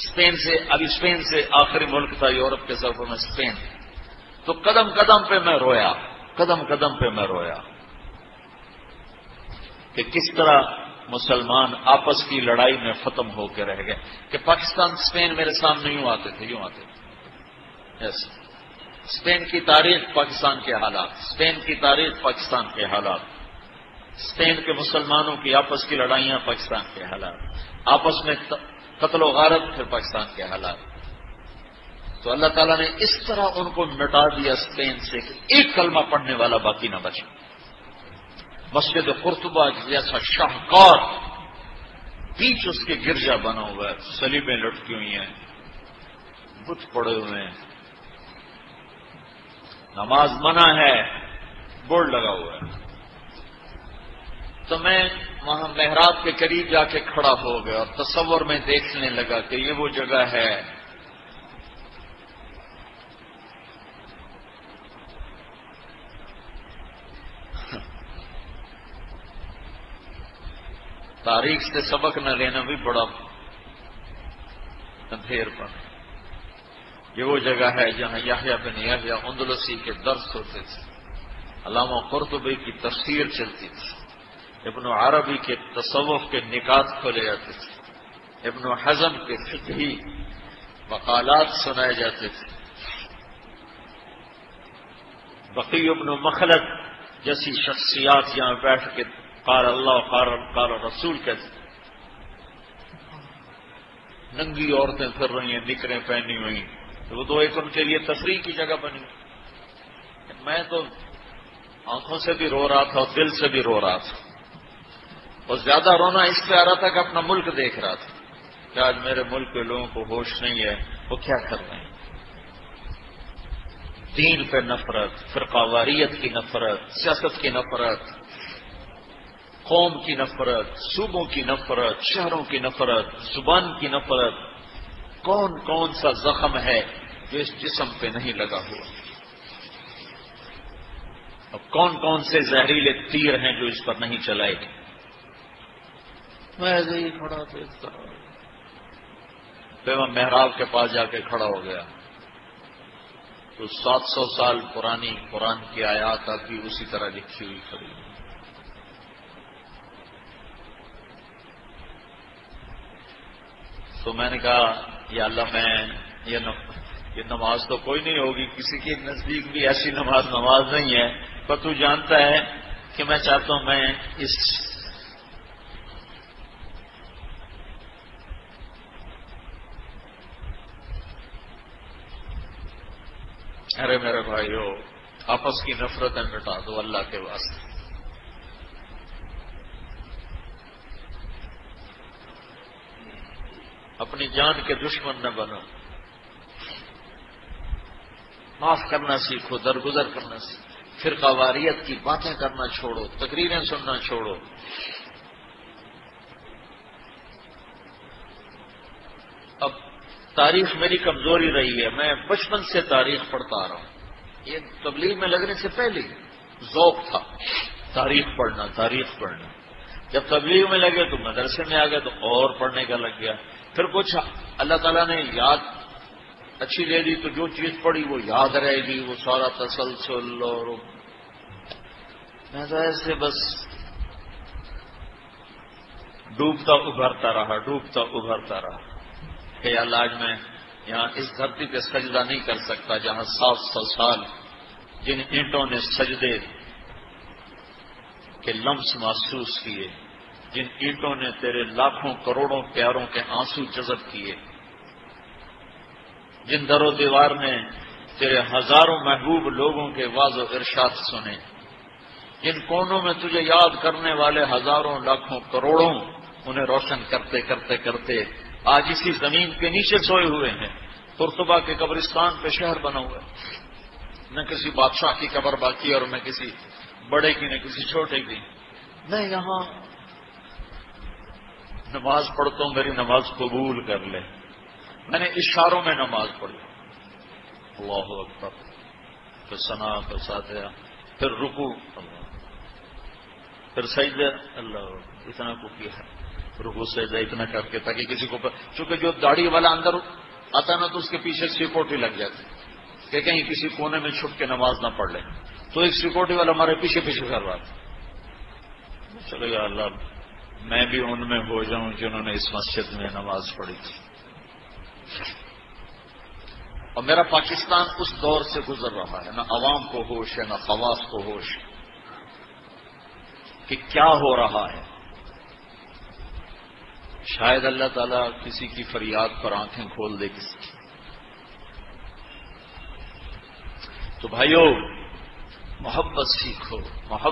Spain سے آخری ملک تھا یورپ کے سفر میں اسپین. تو قدم قدم پہ میں رویا کہ کس طرح مسلمان آپس کی لڑائی میں ختم ہو کے رہ گئے. کہ پاکستان اسپین میرے سامنے یوں آتے تھے. یس. اسپین کی تاریخ پاکستان کے حالات، اسپین کی تاریخ پاکستان کے حالات، اسپین کے مسلمانوں کی آپس کی لڑائیاں پاکستان کے حالات، آپس میں قتل و غارت پھر پاکستان کے حالات. تو اللہ تعالیٰ نے اس طرح ان کو مٹا دیا اسپین سے کہ ایک کلمہ پڑھنے والا باقی نہ بچا. مسجد قرطبہ جیسا شاہکار بیچ اس کے گرجا بنا ہوا ہے، صلیبیں لٹکی ہوئی ہیں، بت پڑے ہوئے ہیں، نماز منع ہے، بورڈ لگا ہوا ہے. تو میں وہاں محراب کے قریب جا کے کھڑا ہو گیا اور تصور میں دیکھنے لگا کہ یہ وہ جگہ ہے تاریخ سے سبق نہ لینا بھی بڑا اندھیر پر. یہ وہ جگہ ہے جہاں یحییٰ بن یحییٰ اندلسی کے درس ہوتے تھے، علامہ قرطبی کی تفسیر چلتی تھی، ابن عربی کے تصوف کے نکات کھولے جاتے تھے، ابن حزم کے فقہی مقالات سنائے جاتے تھے، بقی ابن مخلد جیسی شخصیات یہاں بیٹھ کے قال اللہ قال رسول کہتے. ننگی عورتیں پھر رہی ہیں، نکریں پہنی ہوئی، تو وہ تو ایک ان کے لیے تفریح کی جگہ بنی. میں تو آنکھوں سے بھی رو رہا تھا اور دل سے بھی رو رہا تھا، اور زیادہ رونا اس پہ آ رہا تھا کہ اپنا ملک دیکھ رہا تھا کہ آج میرے ملک کے لوگوں کو ہوش نہیں ہے، وہ کیا کر رہے ہیں. دین پہ نفرت، فرقہ واریت کی نفرت، سیاست کی نفرت، قوم کی نفرت، صوبوں کی نفرت، شہروں کی نفرت، زبان کی نفرت. کون کون سا زخم ہے جو اس جسم پہ نہیں لگا ہوا؟ اب کون کون سے زہریلے تیر ہیں جو اس پر نہیں چلائے گئے؟ میں ایسے ہی کھڑا تھا اس طرح. پھر میں محراب کے پاس جا کے کھڑا ہو گیا تو 700 سال پرانی قرآن کی آیات اب بھی اسی طرح لکھی ہوئی کھڑی. تو میں نے کہا یا اللہ میں یہ نماز تو کوئی نہیں ہوگی، کسی کے نزدیک بھی ایسی نماز نہیں ہے، پر تو جانتا ہے کہ میں چاہتا ہوں میں اس ارے میرے بھائیو آپس کی نفرتیں مٹا دو اللہ کے واسطے. اپنی جان کے دشمن نہ بنو، معاف کرنا سیکھو، درگزر کرنا سیکھو، فرقہ واریت کی باتیں کرنا چھوڑو، تقریریں سننا چھوڑو. اب تاریخ میری کمزوری رہی ہے، میں بچپن سے تاریخ پڑھتا آ رہا ہوں. یہ تبلیغ میں لگنے سے پہلے ذوق تھا تاریخ پڑھنا. جب تبلیغ میں لگے تو مدرسے میں آ گئے تو اور پڑھنے کا لگ گیا. پھر کچھ اللہ تعالیٰ نے یاد اچھی دے دی تو جو چیز پڑھی وہ یاد رہے گی، وہ سارا تسلسل. اور میں تو ایسے بس ڈوبتا ابھرتا رہا کہ اللہ آج میں یہاں اس دھرتی پہ سجدہ نہیں کر سکتا جہاں 700 سال جن اینٹوں نے سجدے کے لمس محسوس کیے، جن اینٹوں نے تیرے لاکھوں کروڑوں پیاروں کے آنسو جذب کیے، جن در و دیوار نے تیرے ہزاروں محبوب لوگوں کے واض و ارشاد سنے، جن کونوں میں تجھے یاد کرنے والے ہزاروں لاکھوں کروڑوں انہیں روشن کرتے کرتے کرتے آج اسی زمین کے نیچے سوئے ہوئے ہیں. قرطبہ کے قبرستان پہ شہر بنا ہوا ہے، نہ کسی بادشاہ کی قبر باقی اور نہ کسی بڑے کی نہ کسی چھوٹے کی. میں یہاں نماز پڑھتا ہوں، میری نماز قبول کر لے. میں نے اشاروں میں نماز پڑھی، اللہ اکبر، پھر ثنا، پھر فاتحہ، پھر رکوع، اللہ، پھر سجدہ، اللہ، اتنا کو کیا ہے. رکوع سجدہ اتنا کر کے تاکہ کسی کو چونکہ جو داڑھی والا اندر آتا نا تو اس کے پیچھے سیکورٹی لگ جاتی کہ کہیں کسی کونے میں چھپ کے نماز نہ پڑھ لے، تو ایک سیکورٹی والا ہمارے پیچھے پیچھے کر رہا تھا۔ چلے گا اللہ میں بھی ان میں ہو جاؤں جنہوں نے اس مسجد میں نماز پڑھی تھی۔ اور میرا پاکستان اس دور سے گزر رہا ہے، نہ عوام کو ہوش ہے نہ خواص کو ہوش ہے کہ کیا ہو رہا ہے۔ شاید اللہ تعالیٰ کسی کی فریاد پر آنکھیں کھول دے کسی کی۔ تو بھائیو محبت سیکھو، محبت